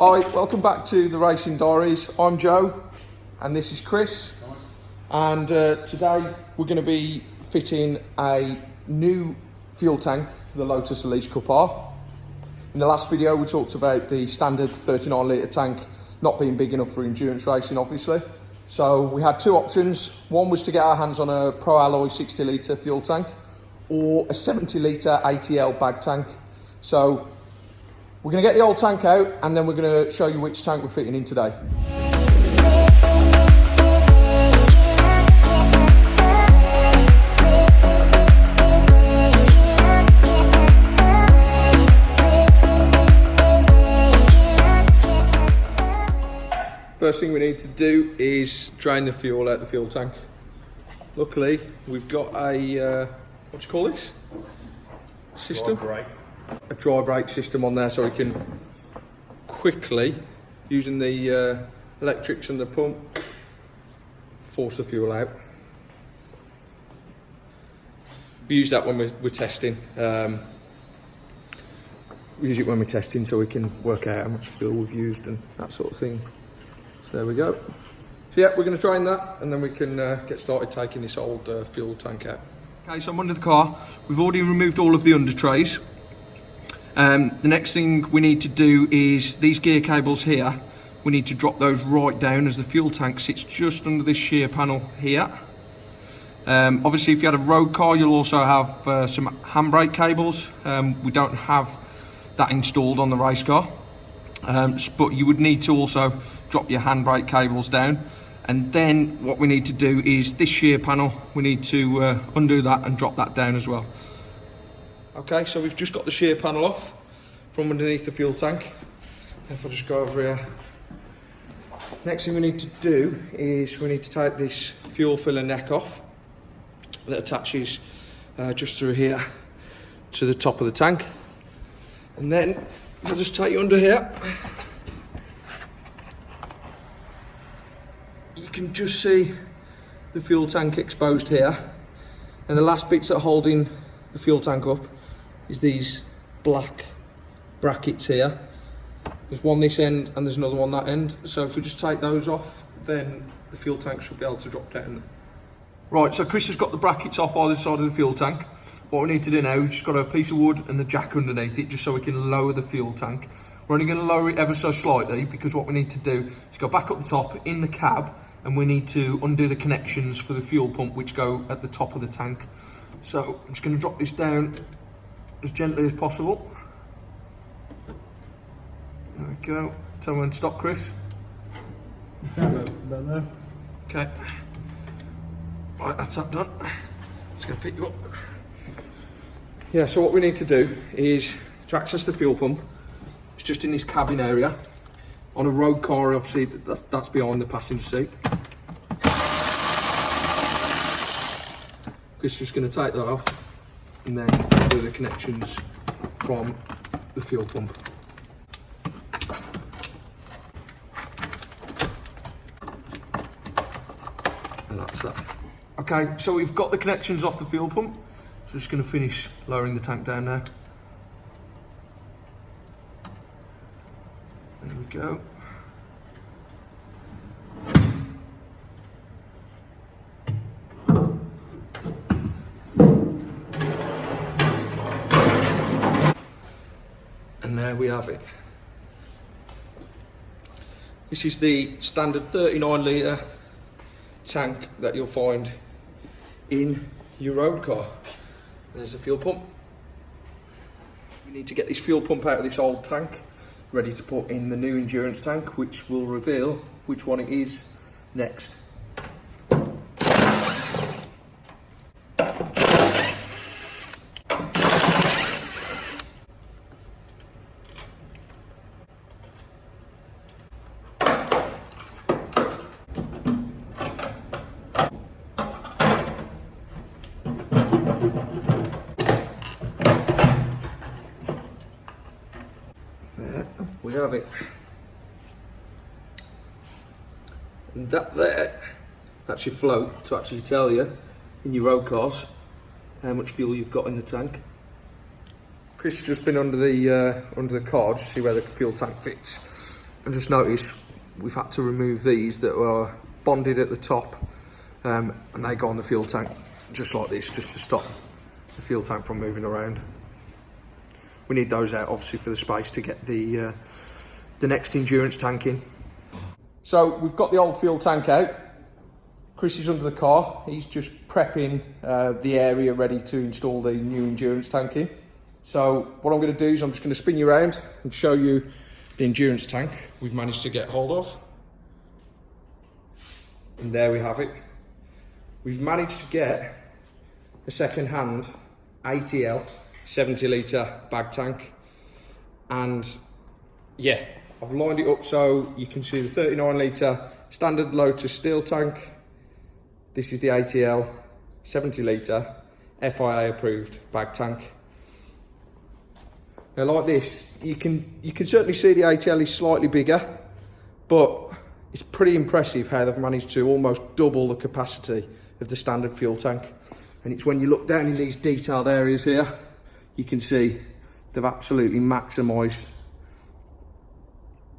Hi, welcome back to the Racing Diaries. I'm Joe and this is Chris. And today we're going to be fitting a new fuel tank to the Lotus Elise Cup R. In the last video we talked about the standard 39 litre tank not being big enough for endurance racing, obviously. So we had two options. One was to get our hands on a Pro Alloy 60 litre fuel tank or a 70 litre ATL Bag Tank. So we're going to get the old tank out and then we're going to show you which tank we're fitting in today. First thing we need to do is drain the fuel out the fuel tank. Luckily, we've got a, what do you call this? System? A dry brake system on there, so we can quickly, using the electrics and the pump, force the fuel out. We use that when we're testing. We use it when we're testing so we can work out how much fuel we've used and that sort of thing. So there we go. So yeah, we're going to drain that and then we can get started taking this old fuel tank out. Okay, so I'm under the car. We've already removed all of the under trays. The next thing we need to do is these gear cables here. We need to drop those right down as the fuel tank sits just under this shear panel here. Obviously, if you had a road car, you'll also have some handbrake cables. We don't have that installed on the race car, but you would need to also drop your handbrake cables down. And then what we need to do is this shear panel, we need to undo that and drop that down as well. Okay, so we've just got the shear panel off from underneath the fuel tank. If I just go over here. Next thing we need to do is we need to take this fuel filler neck off that attaches just through here to the top of the tank. And then I'll just take you under here. You can just see the fuel tank exposed here. And the last bits that are holding the fuel tank up is these black brackets here. There's one this end and there's another one that end. So if we just take those off, then the fuel tank should be able to drop down there. Right, so Chris has got the brackets off either side of the fuel tank. What we need to do now, we've just got a piece of wood and the jack underneath it just so we can lower the fuel tank. We're only going to lower it ever so slightly because what we need to do is go back up the top in the cab and we need to undo the connections for the fuel pump which go at the top of the tank. So I'm just going to drop this down as gently as possible. There we go. Tell me when to stop, Chris. About there. Okay. Right, that's that done. Just going to pick you up. Yeah, so what we need to do is to access the fuel pump. It's just in this cabin area. On a road car, obviously, that's behind the passenger seat. Chris is just going to take that off and then do the connections from the fuel pump. And that's that. Okay, so we've got the connections off the fuel pump. So just going to finish lowering the tank down now. There we go. And there we have it. This is the standard 39 litre tank that you'll find in your road car. There's the fuel pump. We need to get this fuel pump out of this old tank, ready to put in the new endurance tank, which will reveal which one it is next. There we have it. And that there, that's your float to actually tell you in your road cars how much fuel you've got in the tank. Chris has just been under the car to see where the fuel tank fits. And just notice we've had to remove these that were bonded at the top, and they go on the fuel tank just like this, just to stop the fuel tank from moving around. We need those out obviously for the space to get the next endurance tank in. So we've got the old fuel tank out. Chris is under the car. He's just prepping the area ready to install the new endurance tank in. So what I'm going to do is I'm just going to spin you around and show you the endurance tank we've managed to get hold of. And there we have it. We've managed to get a second-hand ATL 70 litre bag tank, and yeah, I've lined it up so you can see the 39 litre standard Lotus steel tank. This is the ATL 70 litre FIA approved bag tank. Now like this, you can certainly see the ATL is slightly bigger, but it's pretty impressive how they've managed to almost double the capacity of the standard fuel tank. And it's when you look down in these detailed areas here, you can see they've absolutely maximised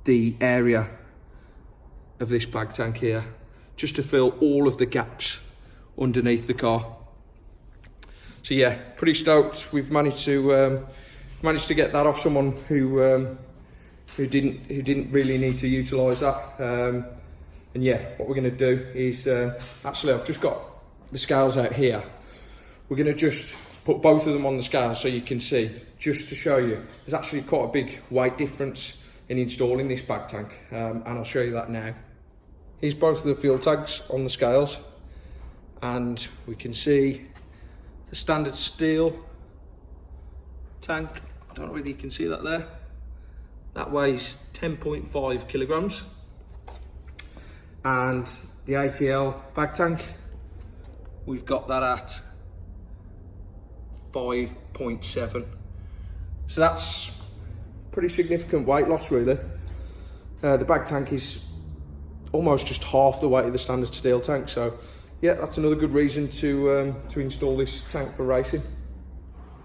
the area of this bag tank here, just to fill all of the gaps underneath the car. So yeah, pretty stoked. We've managed to get that off someone who didn't really need to utilise that. And yeah, what we're going to do is actually I've just got the scales out here. We're going to just put both of them on the scale so you can see, just to show you there's actually quite a big weight difference in installing this bag tank, and I'll show you that now. Here's both of the fuel tanks on the scales, and we can see the standard steel tank. I don't know whether you can see that there. That weighs 10.5 kilograms. And the ATL bag tank, we've got that at 5.7. So that's pretty significant weight loss really. The bag tank is almost just half the weight of the standard steel tank, so yeah, that's another good reason to install this tank for racing.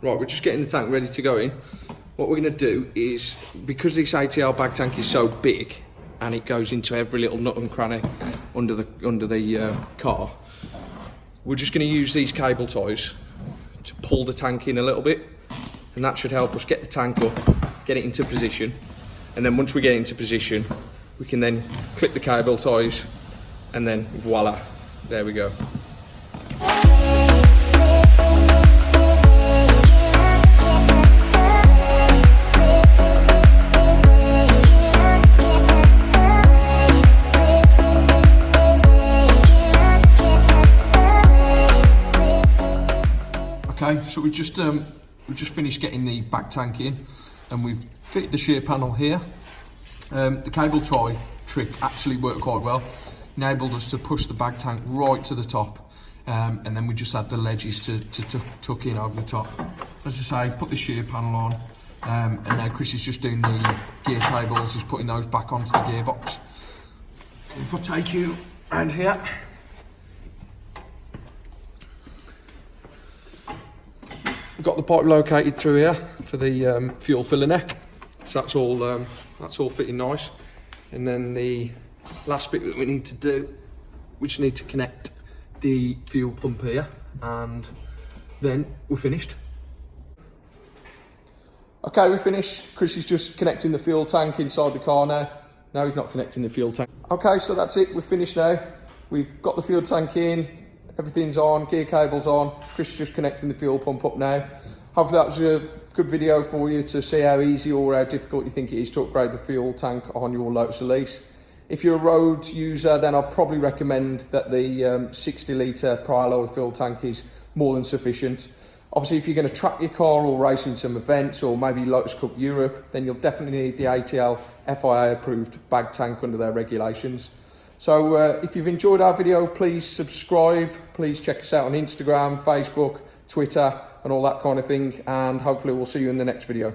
Right, we're just getting the tank ready to go in. What we're going to do is, because this ATL bag tank is so big and it goes into every little nut and cranny under the car, we're just going to use these cable ties to pull the tank in a little bit, and that should help us get the tank up, get it into position, and then once we get it into position, we can then clip the cable ties, and then voila, there we go. Okay, so we just finished getting the bag tank in, and we've fitted the shear panel here. The cable tie trick actually worked quite well, enabled us to push the bag tank right to the top, and then we just had the ledges to tuck in over the top. As I say, put the shear panel on, and now Chris is just doing the gear cables, he's putting those back onto the gearbox. If I take you around here, we've got the pipe located through here for the fuel filler neck, so that's all fitting nice. And then the last bit that we need to do, we just need to connect the fuel pump here, and then we're finished. Okay, we're finished. Chris is just connecting the fuel tank inside the car now. No, he's not connecting the fuel tank. Okay, so that's it, we're finished now. We've got the fuel tank in, everything's on, gear cable's on. Chris is just connecting the fuel pump up now. Hopefully that was a good video for you to see how easy or how difficult you think it is to upgrade the fuel tank on your Lotus Elise. If you're a road user, then I'd probably recommend that the 60 litre prior load fuel tank is more than sufficient. Obviously, if you're going to track your car or race in some events, or maybe Lotus Cup Europe, then you'll definitely need the ATL FIA approved bag tank under their regulations. So if you've enjoyed our video, please subscribe, please check us out on Instagram, Facebook, Twitter, and all that kind of thing, and hopefully we'll see you in the next video.